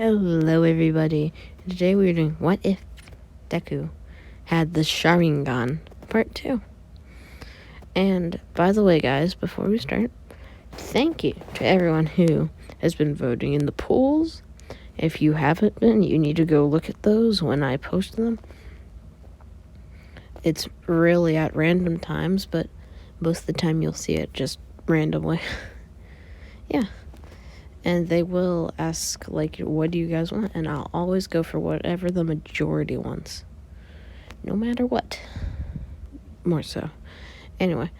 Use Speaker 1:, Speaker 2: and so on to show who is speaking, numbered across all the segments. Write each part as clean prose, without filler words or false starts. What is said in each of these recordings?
Speaker 1: Hello everybody. Today we're doing What If Deku Had the Sharingan Part 2. And by the way guys, before we start, thank you to everyone who has been voting in the polls. If you haven't been, you need to go look at those when I post them. It's really at random times, but most of the time you'll see it just randomly. Yeah. And they will ask, what do you guys want? And I'll always go for whatever the majority wants. No matter what. More so. Anyway,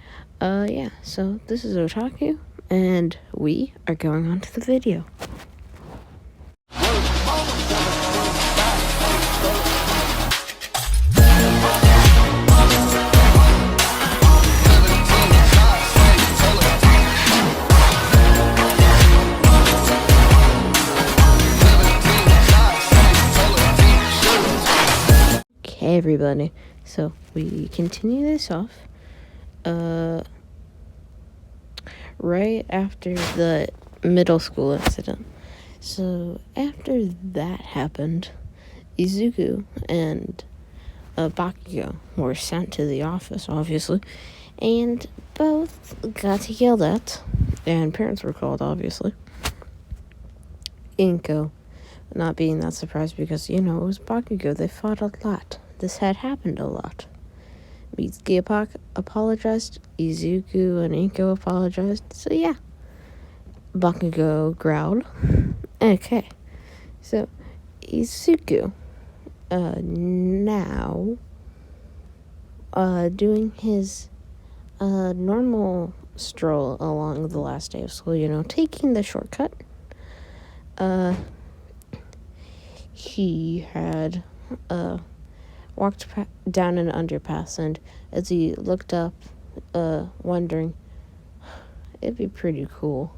Speaker 1: yeah. So this is Otaku, and we are going on to the video. Okay, everybody. So we continue this off. Right after the middle school incident. So after that happened, Izuku and Bakugo were sent to the office, obviously, and both got yelled at, and parents were called, obviously. Inko not being that surprised because, it was Bakugo. They fought a lot. This had happened a lot. Mitsuki apologized, Izuku and Inko apologized, so yeah. Bakugo growled. Okay, so Izuku, now, doing his, normal stroll along the last day of school, taking the shortcut, he had, walked down an underpass, and as he looked up, wondering, it'd be pretty cool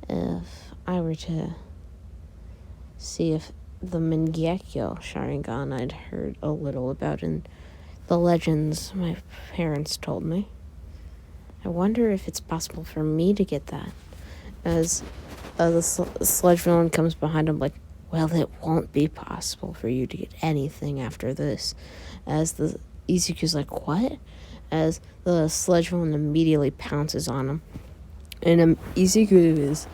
Speaker 1: if I were to see if the Mangekyo Sharingan I'd heard a little about in the legends my parents told me. I wonder if it's possible for me to get that. As the sludge villain comes behind him like, well, it won't be possible for you to get anything after this. As the Izuku's like, what? As the sludge villain immediately pounces on him. And Izuku is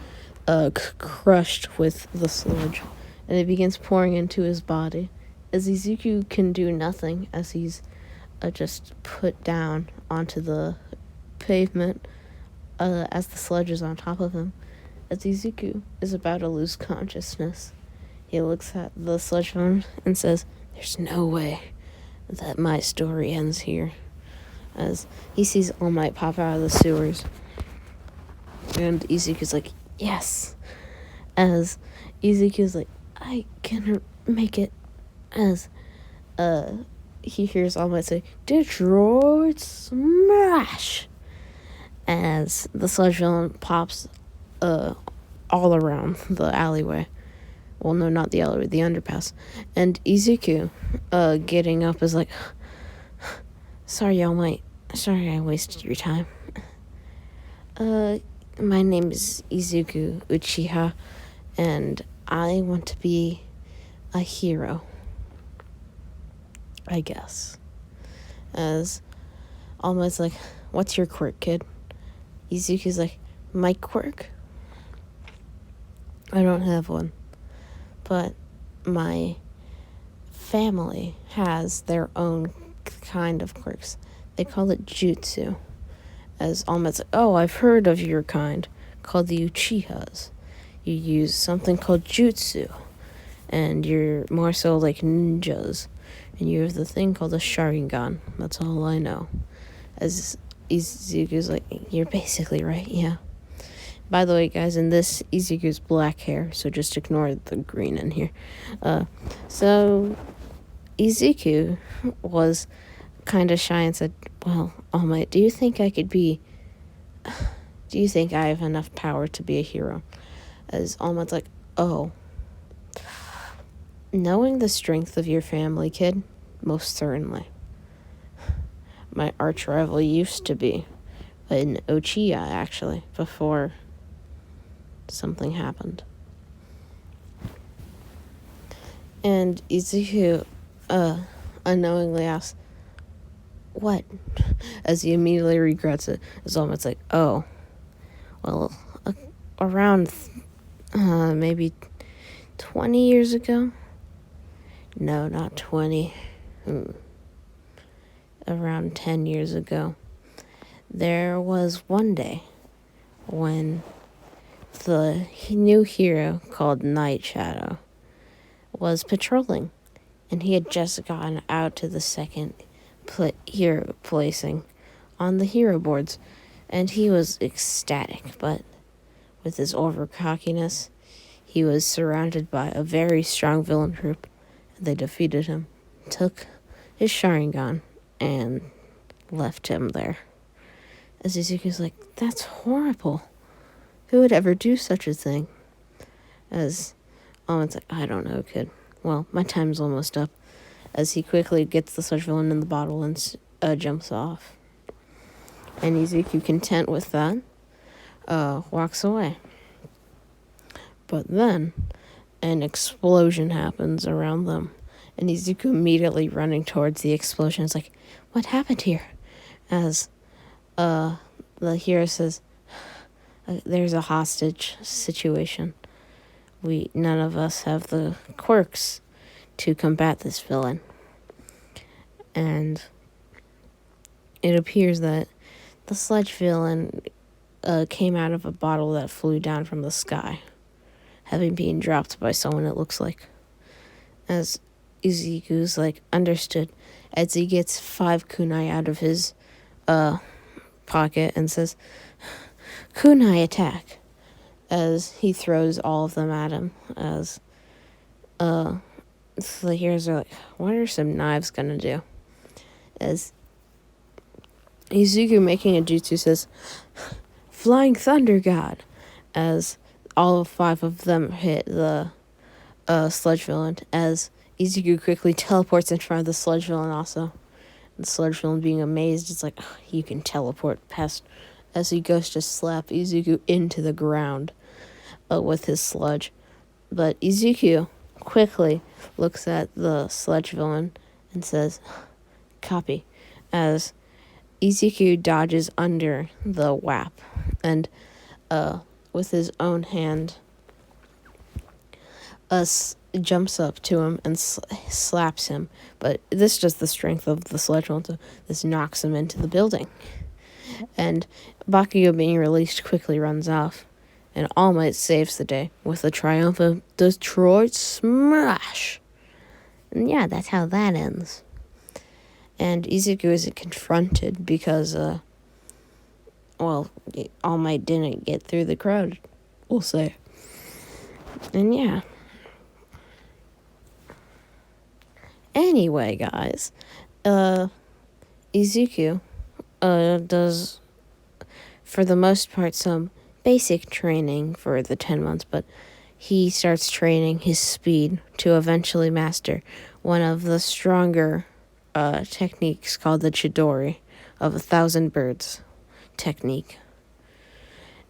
Speaker 1: crushed with the sludge. And it begins pouring into his body. As Izuku can do nothing as he's just put down onto the pavement as the sludge is on top of him. As Izuku is about to lose consciousness, he looks at the sludge villain and says, there's no way that my story ends here. As he sees All Might pop out of the sewers. And Izuku's like, yes. As Izuku's like, I can make it. As he hears All Might say, Detroit Smash! As the sludge villain pops all around the alleyway. Well, no, not the alleyway, the underpass. And Izuku, getting up is like, sorry, All Might. Sorry I wasted your time. My name is Izuku Uchiha, and I want to be a hero. I guess. As All Might's like, what's your quirk, kid? Izuku's like, my quirk? I don't have one. But my family has their own kind of quirks. They call it jutsu. As All Might's like, oh, I've heard of your kind, called the Uchihas. You use something called jutsu, and you're more so like ninjas. And you have the thing called a Sharingan. That's all I know. As Izuku's like, you're basically right, yeah. By the way, guys, in this, Izuku's black hair, so just ignore the green in here. So Izuku was kind of shy and said, well, All Might, do you think I have enough power to be a hero? As All Might's like, oh, knowing the strength of your family, kid, most certainly. My arch rival used to be an Uchiha, actually, before something happened. And Izuku unknowingly asks, "What?" As he immediately regrets it. It's almost like, "Oh, well, around maybe 20 years ago? No, not 20. Around 10 years ago. There was one day when the new hero called Night Shadow was patrolling, and he had just gotten out to the second hero placing on the hero boards, and he was ecstatic, but with his overcockiness, he was surrounded by a very strong villain group, and they defeated him, took his Sharingan, and left him there. As Izuku's like, "That's horrible. Who would ever do such a thing?" As Almond's like, "I don't know, kid. Well, my time's almost up." As he quickly gets the such villain in the bottle and jumps off. And Izuku, content with that, walks away. But then an explosion happens around them, and Izuku immediately running towards the explosion is like, "What happened here?" As the hero says, "There's a hostage situation. None of us have the quirks to combat this villain." And it appears that the sludge villain came out of a bottle that flew down from the sky, having been dropped by someone, it looks like. As Izuku's like, understood, as he gets 5 kunai out of his pocket and says, "Kunai attack," as he throws all of them at him. As the heroes are like, "What are some knives gonna do?" As Izuku, making a jutsu, says, "Flying Thunder God," as all 5 of them hit the sludge villain, as Izuku quickly teleports in front of the sludge villain also. The sludge villain, being amazed, it's like, "You can teleport past," as he goes to slap Izuku into the ground with his sludge. But Izuku quickly looks at the sludge villain and says, "Copy," as Izuku dodges under the WAP and with his own hand jumps up to him and slaps him. But this is just the strength of the sludge villain, so this knocks him into the building. And Bakugo, being released, quickly runs off, and All Might saves the day with a triumphant Detroit Smash. And yeah, that's how that ends. And Izuku isn't confronted because, All Might didn't get through the crowd, we'll say. And yeah. Anyway, guys, Izuku does, for the most part, some basic training for the 10 months, but he starts training his speed to eventually master one of the stronger techniques called the Chidori of 1,000 birds technique.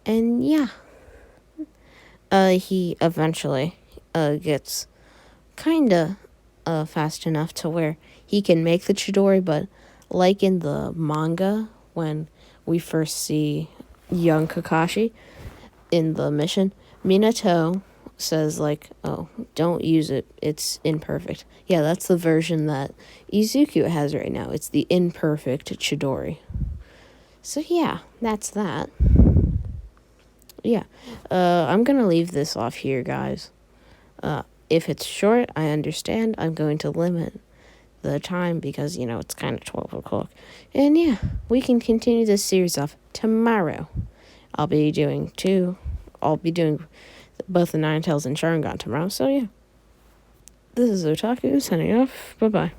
Speaker 1: And yeah, he eventually gets kinda fast enough to where he can make the Chidori, but like in the manga, when we first see young Kakashi in the mission, Minato says like, "Oh, don't use it, it's imperfect." Yeah, that's the version that Izuku has right now. It's the imperfect Chidori. So yeah, that's that. Yeah, I'm gonna leave this off here, guys. If it's short, I understand. I'm going to limit the time because, it's kind of 12 o'clock. And yeah, we can continue this series off tomorrow. I'll be doing both the Ninetales and Sharingan tomorrow. So yeah, this is Otaku signing off. Bye-bye.